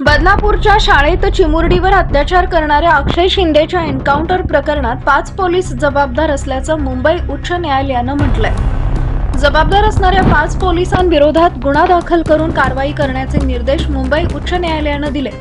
बदलापूरच्या शाळेत चिमुरडीवर अत्याचार करणाऱ्या अक्षय शिंदेच्या एन्काउंटर प्रकरणात 5 पोलीस जबाबदार असल्याचं मुंबई उच्च न्यायालयानं म्हटलंय। जबाबदार असणाऱ्या 5 पोलिसांविरोधात गुन्हा दाखल करून कारवाई करण्याचे निर्देश मुंबई उच्च न्यायालयानं दिले।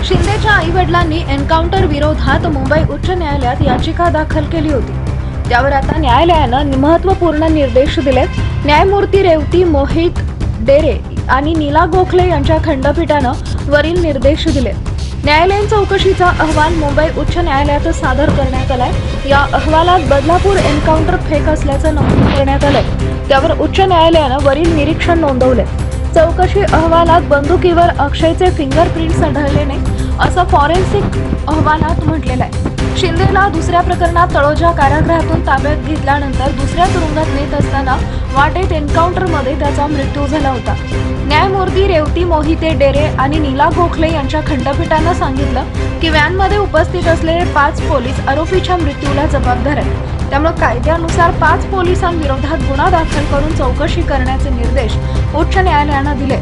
शिंदेच्या आई-वडिलांनी एन्काउंटर विरोधात मुंबई उच्च न्यायालयात याचिका दाखल केली होती। त्यावर आता न्यायालयानं महत्त्वपूर्ण निर्देश दिलेत। न्यायमूर्ती रेवती मोहित डेरे आणि नीला गोखले यांच्या खंडपीठानं वरील निर्देश दिले। न्यायालयीन चौकशीचा अहवाल मुंबई उच्च न्यायालयात सादर करण्यात आलाय। या अहवालात बदलापूर एन्काउंटर फेक असल्याचं नमूद करण्यात आलंय। त्यावर उच्च न्यायालयानं वरील निरीक्षण नोंदवले। चौकशी अहवालात बंदुकीवर अक्षयचे फिंगरप्रिंट्स आढळले नाही असं फॉरेन्सिक अहवालात म्हटलेलं आहे। शिंदेला दुसऱ्या प्रकरणात तळोजा कारागृहातून ताब्यात घेतल्यानंतर दुसऱ्या तुरुंगात नेत असताना वाटेत एन्काउंटरमध्ये त्याचा मृत्यू झाला होता। न्यायमूर्ती रेवती मोहिते डेरे आणि नीला गोखले यांच्या खंडपीठानं सांगितलं की व्हॅनमध्ये उपस्थित असलेले 5 पोलीस आरोपीच्या मृत्यूला जबाबदार आहेत। त्यामुळे कायद्यानुसार 5 पोलिसांविरोधात गुन्हा दाखल करून चौकशी करण्याचे निर्देश उच्च न्यायालयानं दिले।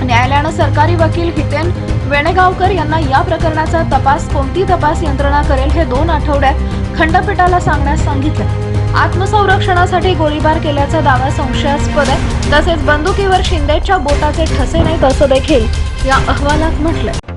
न्यायालयानं सरकारी वकील हितेन वेणेगावकर यांना या प्रकरणाचा तपास कोणती तपास यंत्रणा करेल हे 2 आठवड्यात खंडपीठाला सांगण्यास सांगितलं। आत्मसंरक्षणासाठी गोळीबार केल्याचा दावा संशयास्पद आहे। तसेच बंदुकीवर शिंदेच्या बोटाचे ठसे नाहीत असं देखील या अहवालात म्हटलंय।